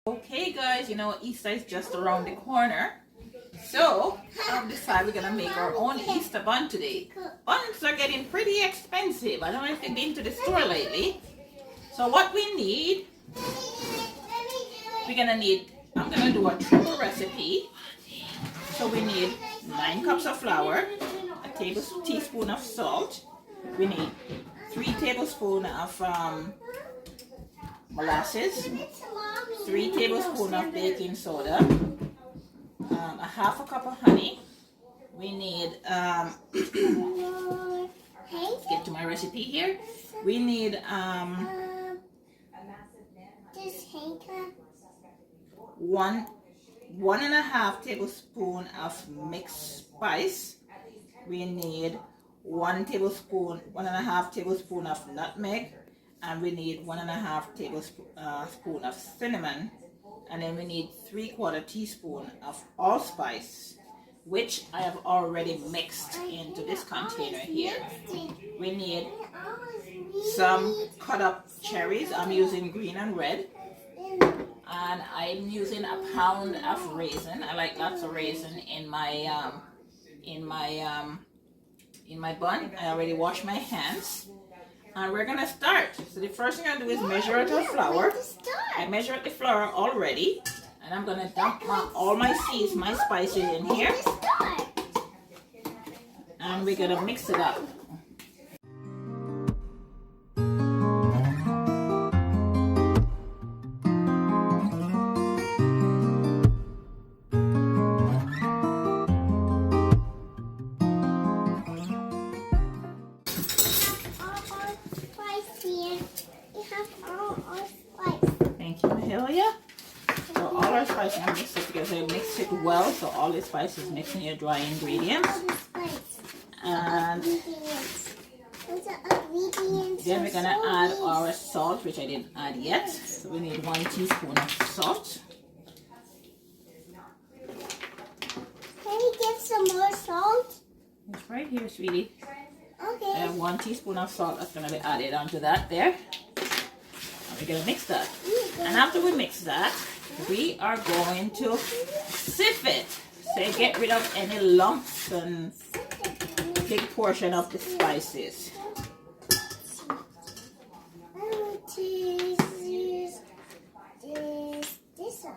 Okay guys, you know Easter is just around the corner. So I've decided we're gonna make our own Easter bun today. Buns are getting pretty expensive. I don't know if you've been to the store lately. So what we need, I'm gonna do a triple recipe. So we need 9 cups of flour, a teaspoon of salt. We need 3 tablespoons of molasses, 3 tablespoons of baking soda, a half a cup of honey. We need, let's get to my recipe here. We need, one and a half tablespoon of mixed spice. We need 1 and a half tablespoon of nutmeg. And we need 1 and a half tablespoon of cinnamon, and then we need 3/4 teaspoon of allspice, which I have already mixed into this container here. We need some cut up cherries. I'm using green and red, and I'm using a pound of raisin. I like lots of raisin in my bun. I already washed my hands. And we're gonna start. So the first thing I do is measure out the flour. I measured the flour already, and I'm gonna dump all my seeds, my spices in here, and we're gonna mix it up. Thank you, Mahalia. So all our spices are mixed together. Mix it well so all the spices mix in your dry ingredients. And then we're gonna add our salt, which I didn't add yet. So we need 1 teaspoon of salt. Can you get some more salt? It's right here, sweetie. Okay. I have 1 teaspoon of salt that's gonna be added onto that there. We're going to mix that. And after we mix that, we are going to sieve it. So get rid of any lumps and big portion of the spices. I want to use this one.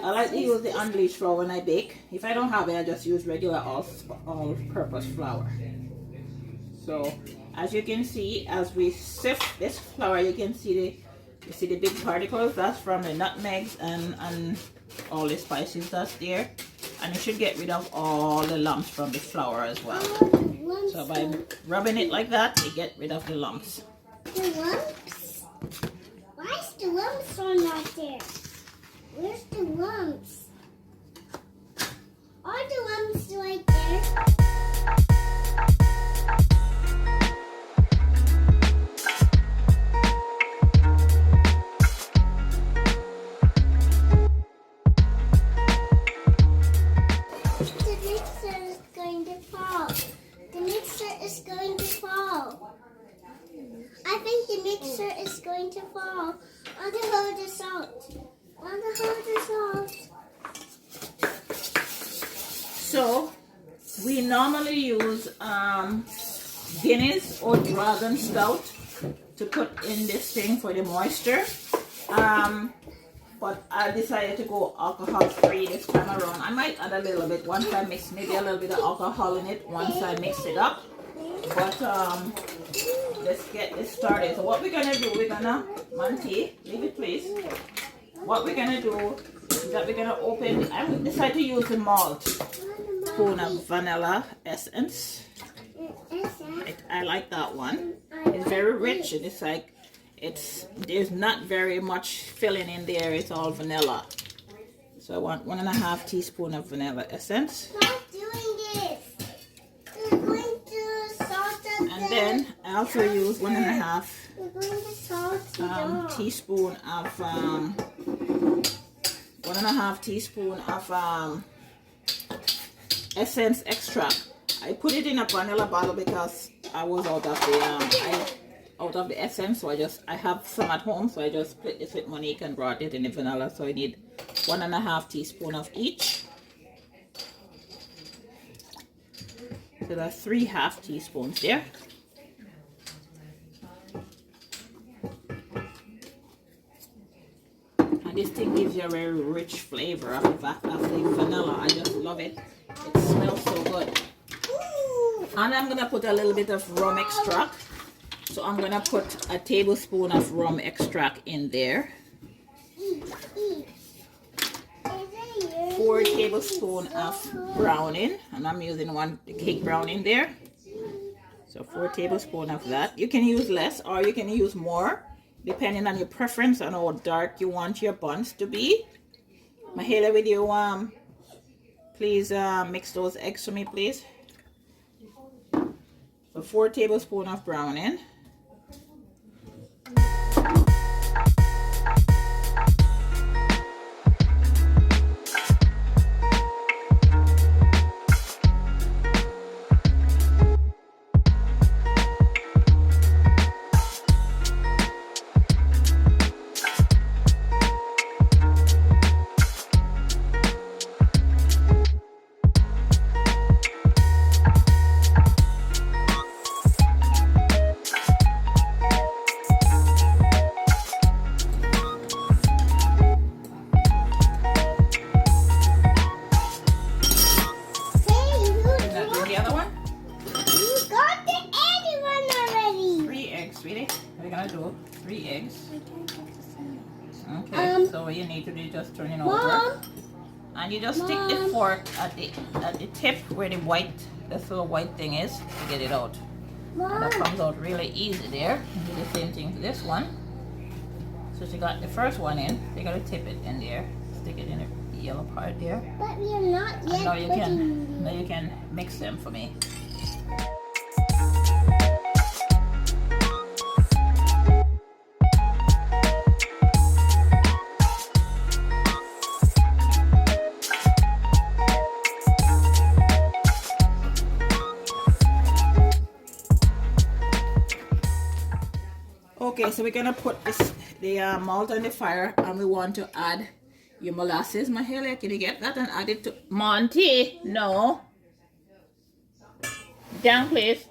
I like to use the unbleached flour when I bake. If I don't have it, I just use regular all-purpose flour. So as you can see, as we sift this flour, you can see the big particles. That's from the nutmegs and all the spices that's there. And it should get rid of all the lumps from the flour as well. So by rubbing it like that, you get rid of the lumps. The lumps? Why is the lumps on right there? Where's the lumps? Are the lumps right there? I think the mixer is going to fall on the hold of salt. On the hold of salt. So we normally use Guinness or Dragon Stout to put in this thing for the moisture. But I decided to go alcohol free this time around. I might add a little bit once I mix, maybe a little bit of alcohol in it once I mix it up. But let's get this started. So what we're gonna do, Monty, leave it please. What we're gonna do is that we're gonna open, I decided to use the malt spoon of vanilla essence. I like that one. It's very rich and it's like, there's not very much filling in there. It's all vanilla. So I want 1 and a half teaspoon of vanilla essence. Stop doing this. We're going to salt and then I also use 1 and a half teaspoon of 1 and a half teaspoon of essence extract. I put it in a vanilla bottle because I was out of the out of the essence, so I have some at home, so I just split this with Monique and brought it in the vanilla. So I need 1.5 teaspoons of each. So that's 3 half teaspoons there. And this thing gives you a very rich flavor of the vanilla. I just love it. It smells so good. And I'm gonna put a little bit of rum extract. So I'm gonna put a tablespoon of rum extract in there. 4 tablespoons of browning, and I'm using 1 cake browning there. So 4 tablespoons of that. You can use less or you can use more, depending on your preference and how dark you want your buns to be. Mahala, with you, please mix those eggs for me, please. So 4 tablespoons of browning. So what you need to do is just turn it over, and you just stick the fork at the tip where this little white thing is, to get it out. And that comes out really easy there. And do the same thing to this one. So she got the first one in, you gotta tip it in there, stick it in the yellow part there. But we are not yet. And now you can mix them for me. Okay, so we're gonna put the malt on the fire, and we want to add your molasses. Mahalia, can you get that and add it to Monty? No. Down, please.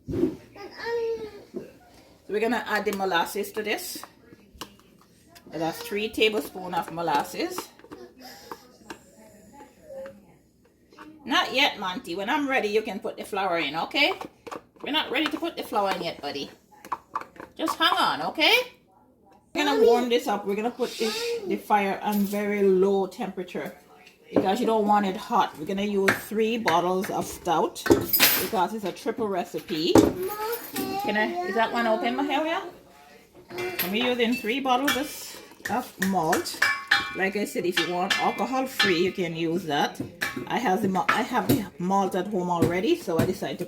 So we're gonna add the molasses to this. So that's 3 tablespoons of molasses. Not yet, Monty. When I'm ready, you can put the flour in, okay? We're not ready to put the flour in yet, buddy. Just hang on, okay? We're gonna warm this up. We're gonna put the fire on very low temperature because you don't want it hot. We're gonna use 3 bottles of stout because it's a triple recipe. Is that one open, Mahalia? I'm using 3 bottles of malt. Like I said, if you want alcohol free, you can use that. I have the malt at home already, so I decided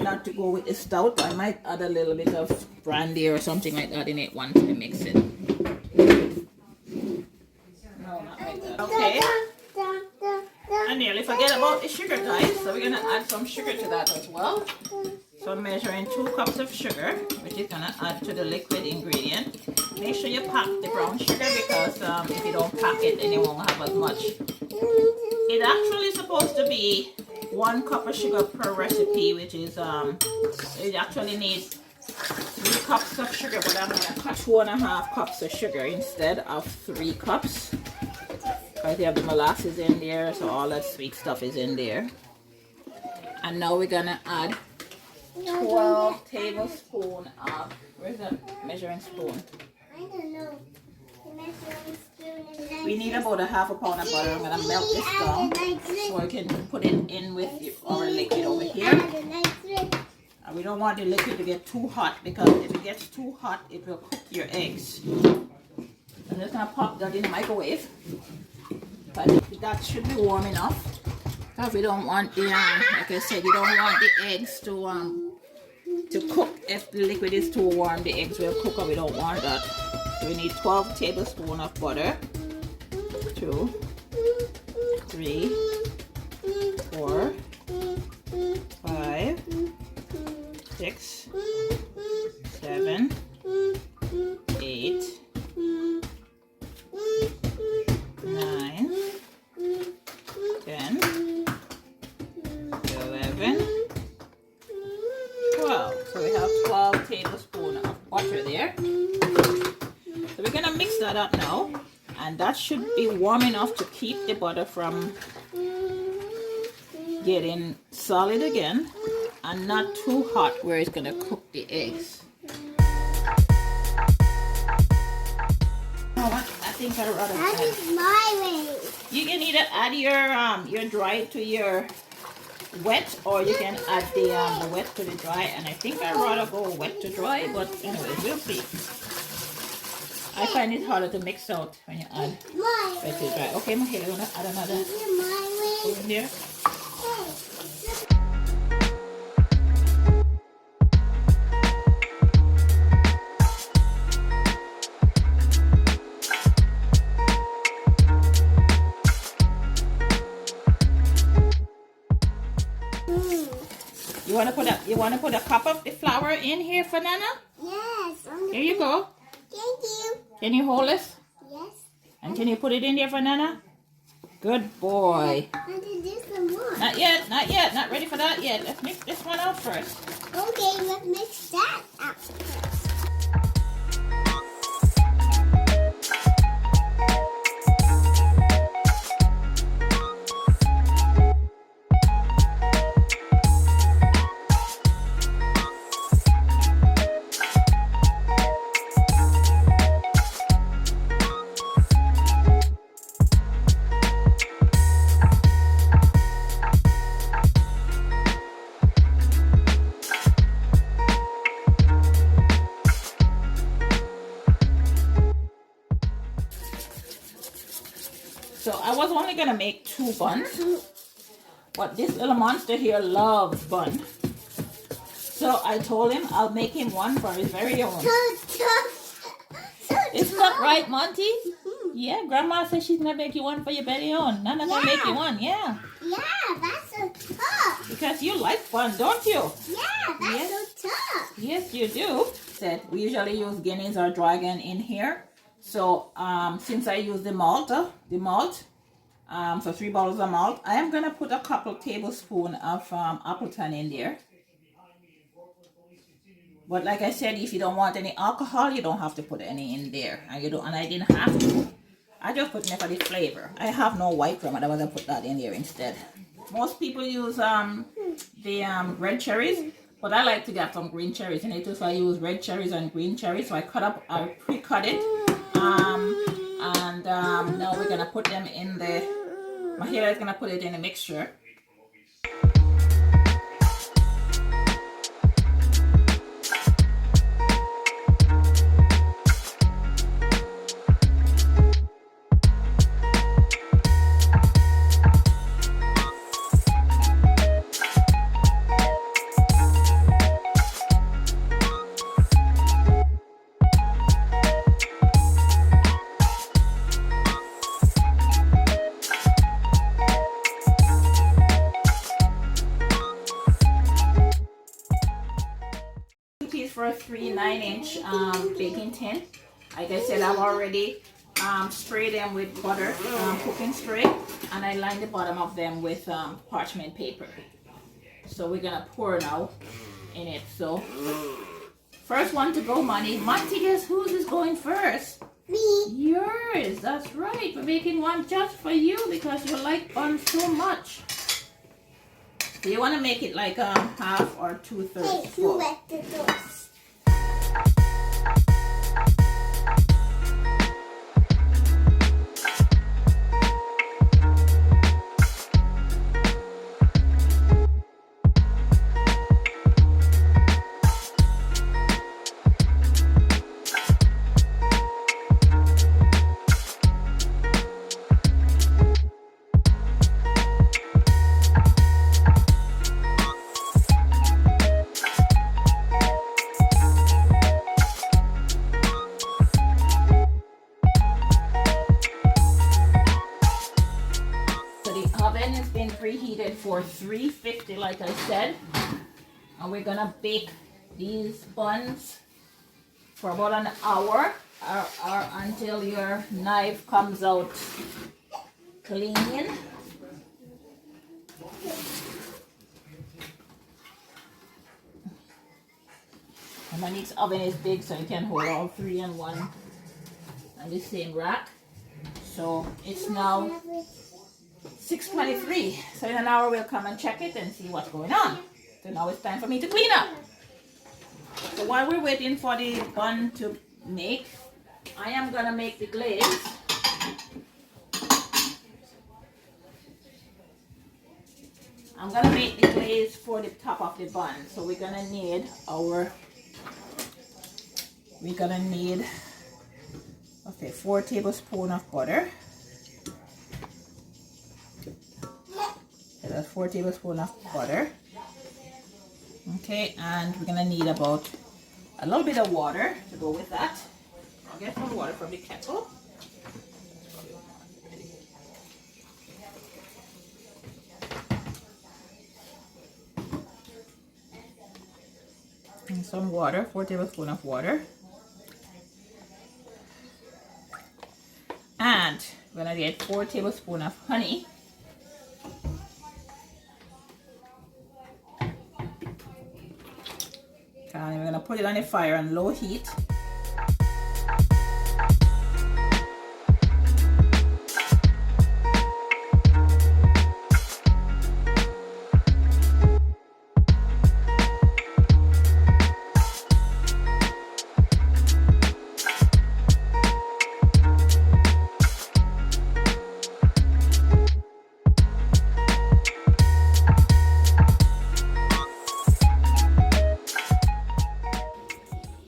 not to go with the stout. I might add a little bit of brandy or something like that in it once I mix it. No, not like that. Okay. I nearly forget about the sugar, guys. So we're gonna add some sugar to that as well. So I'm measuring 2 cups of sugar, which is gonna add to the liquid ingredient. Make sure you pack the brown sugar because if you don't pack it, then you won't have as much. It's actually supposed to be 1 cup of sugar per recipe, which is it actually needs 3 cups of sugar, but I'm gonna cut 2.5 cups of sugar instead of 3 cups. Because you have the molasses in there, so all that sweet stuff is in there. And now we're gonna add 12 tablespoons of, where's that measuring spoon? I don't know. We need about 1/2 pound of butter. I'm going to melt this down so I can put it in with our liquid over here. And we don't want the liquid to get too hot because if it gets too hot, it will cook your eggs. I'm just going to pop that in the microwave. But that should be warm enough. Because we don't want the, like I said, you don't want the eggs to cook. If the liquid is too warm, the eggs will cook, and we don't want that. So we need 12 tablespoons of butter. 2, 3, 4, 5, 8, 9, 10, 11, 12. So we have 12 tablespoons of butter there. So we're gonna mix that up now, and that should be warm enough to keep the butter from getting solid again, and not too hot where it's gonna cook the eggs. I think I'd rather That is my way. You can either add your dry to your wet, or you can add the wet to the dry, and I think I'd rather go wet to dry, but anyway, we'll see. I find it harder to mix out when you add wet to dry. Okay, Mahela, you wanna add another spoon in there? You wanna put a cup of the flour in here for Nana? Yes. Here you go. Thank you. Can you hold this? Yes. And can you put it in there for Nana? Good boy. I did this some more. Not yet, not yet. Not ready for that yet. Let's mix this one out first. Okay, let's mix that up first. So I was only gonna make 2 buns, but this little monster here loves bun. So I told him I'll make him one for his very own. Isn't that right, Monty? Yeah, Grandma says she's gonna make you one for your very own. Nana gonna make you one, yeah. Yeah, that's so tough. Because you like bun, don't you? Yeah, that's so tough. Yes, you do. Said we usually use Guinness or Dragon in here. So since I use the malt, so 3 bottles of malt, I am gonna put a couple tablespoons of Appleton in there. But like I said, if you don't want any alcohol, you don't have to put any in there. And I didn't have to. I just put it for the flavor. I have no white rum, otherwise I put that in there instead. Most people use the red cherries, but I like to get some green cherries in it too. So I use red cherries and green cherries. So I pre-cut it. Now we're gonna put them in the. Mahela is gonna put it in a mixture. For a 3 9-inch baking tin. Like I said, I've already sprayed them with butter, cooking spray, and I lined the bottom of them with parchment paper. So we're gonna pour now in it. So first one to go, Monty. Monty, guess whose is going first? Me. Yours. That's right. We're making one just for you because you like buns so much. So you want to make it like half or 2/3 Hey, full. you let the doors. Preheated for 350 like I said, and we're gonna bake these buns for about an hour. or until your knife comes out clean. And Monique's oven is big, so you can hold all three in one on the same rack. So it's now 6:23. So in an hour we'll come and check it and see what's going on. So now it's time for me to clean up. So while we're waiting for the bun to make, I am gonna make the glaze. I'm gonna make the glaze for the top of the bun. So we're gonna need okay, 4 tablespoons of butter. Okay, that's 4 tablespoons of butter. Okay, and we're gonna need about a little bit of water to go with that. I'll get some water from the kettle. And some water, 4 tablespoons of water. And we're gonna get 4 tablespoons of honey. And we're gonna put it on the fire on low heat.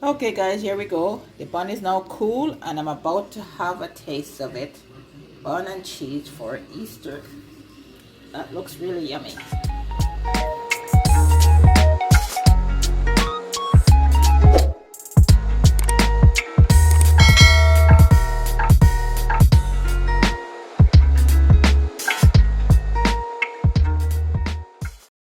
Okay guys, here we go. The bun is now cool and I'm about to have a taste of it. Bun and cheese for Easter. That looks really yummy.